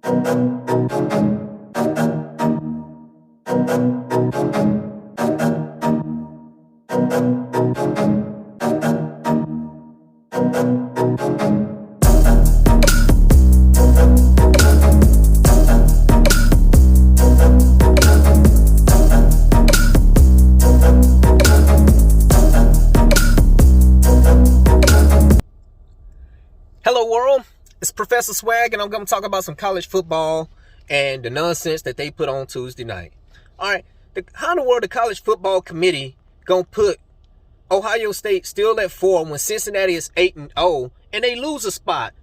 Hello world, it's Professor Swag, and I'm going to talk about some college football and the nonsense that they put on Tuesday night. Alright, how in the world the college football committee going to put Ohio State still at 4 when Cincinnati is 8-0 and they lose a spot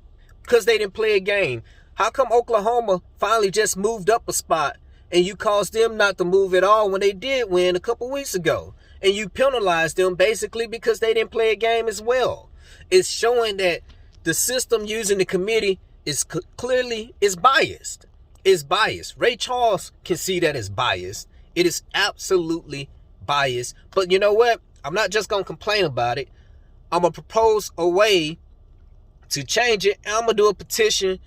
because they didn't play a game? How come Oklahoma finally just moved up a spot and you caused them not to move at all when they did win a couple weeks ago? And you penalized them basically because they didn't play a game as well. It's showing that the system using the committee is clearly biased. It's biased. Ray Charles can see that it's biased. It is absolutely biased. But you know what? I'm not just going to complain about it. I'm going to propose a way to change it. I'm going to do a petition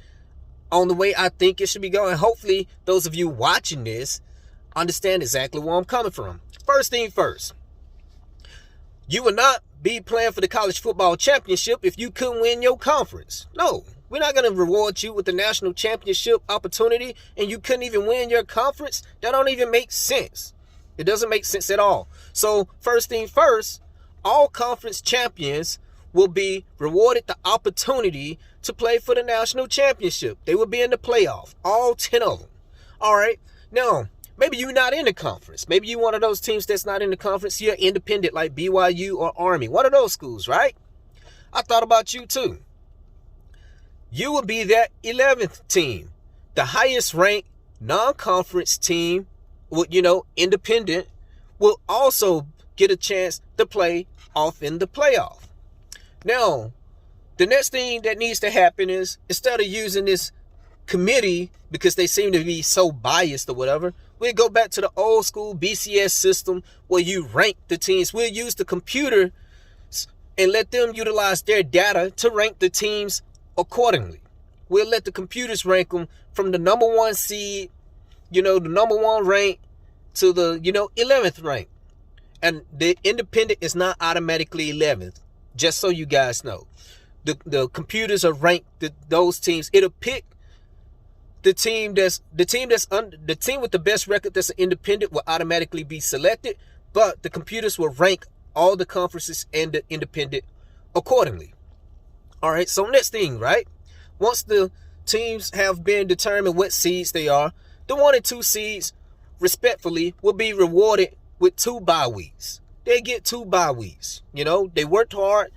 on the way I think it should be going. Hopefully, those of you watching this understand exactly where I'm coming from. First thing first. You will not be playing for the college football championship if you couldn't win your conference. No, we're not going to reward you with the national championship opportunity and you couldn't even win your conference. That don't even make sense. It doesn't make sense at all. So first thing first, all conference champions will be rewarded the opportunity to play for the national championship. They will be in the playoff, all 10 of them. All right. Now, maybe you're not in the conference. Maybe you're one of those teams that's not in the conference. You're independent like BYU or Army. One of those schools, right? I thought about you too. You will be that 11th team. The highest ranked non-conference team, independent, will also get a chance to play off in the playoff. Now, the next thing that needs to happen is, instead of using this committee because they seem to be so biased or whatever, we'll go back to the old school BCS system where you rank the teams. We'll use the computer and let them utilize their data to rank the teams accordingly. We'll let the computers rank them from the number 1 seed, the number 1 rank to the, 11th rank. And the independent is not automatically 11th, just so you guys know. The computers are ranked those teams. It'll pick the team with the best record that's an independent will automatically be selected, but the computers will rank all the conferences and the independent accordingly. All right, so next thing, right? Once the teams have been determined what seeds they are, the 1 and 2 seeds, respectfully, will be rewarded with 2 bye weeks. They get 2 bye weeks. They worked hard.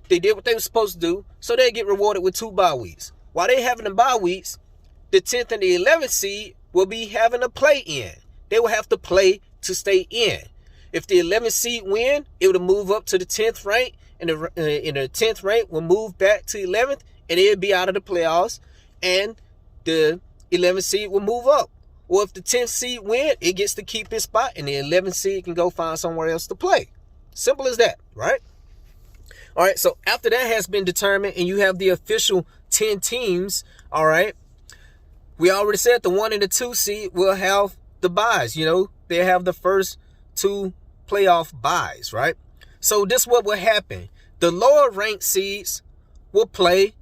They did what they were supposed to do, so they get rewarded with 2 bye weeks. While they having the bye weeks, the 10th and the 11th seed will be having a play-in. They will have to play to stay in. If the 11th seed win, it will move up to the 10th rank, and the 10th rank will move back to 11th, and it'll be out of the playoffs, and the 11th seed will move up. Or if the 10th seed win, it gets to keep its spot, and the 11th seed can go find somewhere else to play. Simple as that, right? All right, so after that has been determined, and you have the official 10 teams, all right, we already said the 1 and the 2 seed will have the byes. They have the first 2 playoff byes, right? So this is what will happen. The lower ranked seeds will play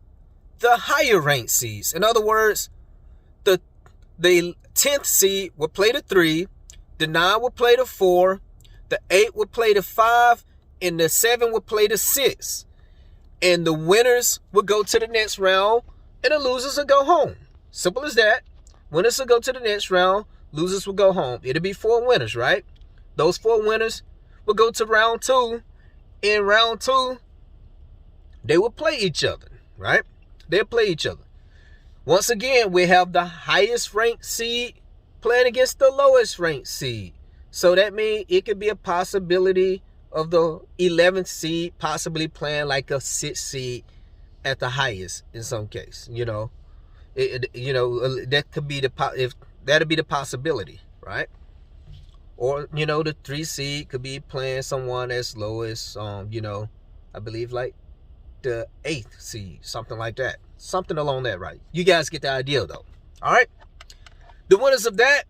the higher ranked seeds. In other words, the 10th seed will play the 3, the 9 will play the 4, the 8 will play the 5, and the 7 will play the 6. And the winners will go to the next round, and the losers will go home. Simple as that. Winners will go to the next round, losers will go home. It'll be 4 winners, right? Those 4 winners will go to round 2. In round 2, they will play each other, right? They'll play each other. Once again, we have the highest ranked seed playing against the lowest ranked seed. So that means it could be a possibility of the 11th seed possibly playing like a 6th seed at the highest in some case. That could be that'll be the possibility, right? Or the 3 seed could be playing someone as low as I believe like the 8th seed, something like that, something along that, right? You guys get the idea though. All right. The winners of that,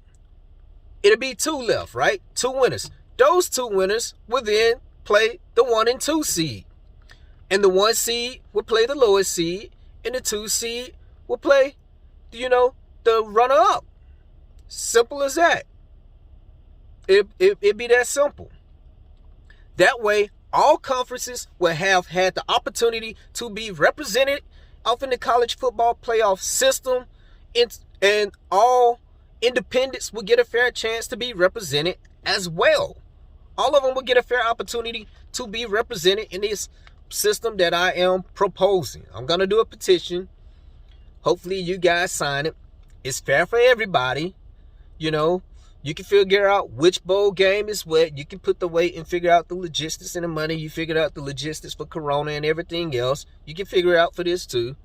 it'll be 2 left, right? 2 winners. Those 2 winners will then play the 1 and 2 seed. And the 1 seed will play the lowest seed. And the 2 seed will play, the runner-up. Simple as that. It'd be that simple. That way, all conferences will have had the opportunity to be represented off in the college football playoff system, and all independents will get a fair chance to be represented as well. All of them will get a fair opportunity to be represented in this system that I am proposing. I'm going to do a petition. Hopefully you guys sign it. It's fair for everybody. You can figure out which bowl game is what. You can put the weight and figure out the logistics and the money. You figured out the logistics for Corona and everything else. You can figure it out for this too.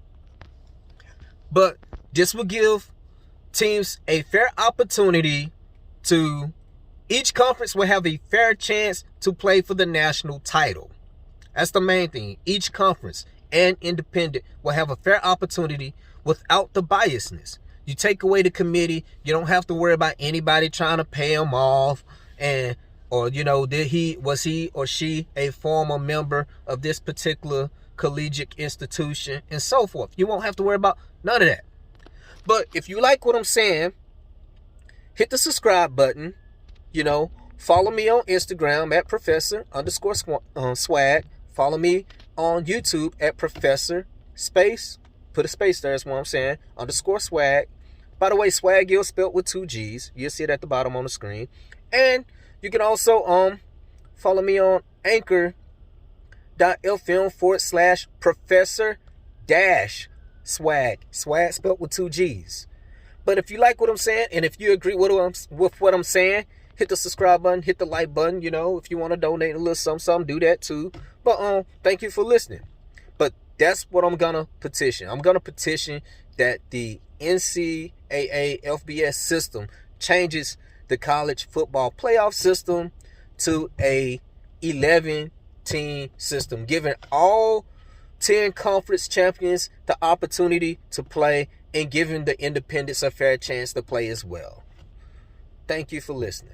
But this will give teams a fair opportunity to, each conference will have a fair chance to play for the national title. That's the main thing. Each conference and independent will have a fair opportunity without the biasness. You take away the committee, you don't have to worry about anybody trying to pay them off, or was he or she a former member of this particular collegiate institution, and so forth. You won't have to worry about none of that. But if you like what I'm saying, hit the subscribe button. Follow me on Instagram at Professor_swag. Follow me on YouTube at Professor space. Put a space there, is what I'm saying. _swag. By the way, swag is spelled with 2 G's. You'll see it at the bottom on the screen. And you can also follow me on anchor.fm/Professor-swag. Swag spelled with 2 G's. But if you like what I'm saying, and if you agree with what I'm saying, hit the subscribe button, hit the like button. If you want to donate a little something, do that too. But thank you for listening. But that's what I'm gonna petition. I'm gonna petition that the NCAA FBS system changes the college football playoff system to a 11-team system, giving all 10 conference champions the opportunity to play and giving the independents a fair chance to play as well. Thank you for listening.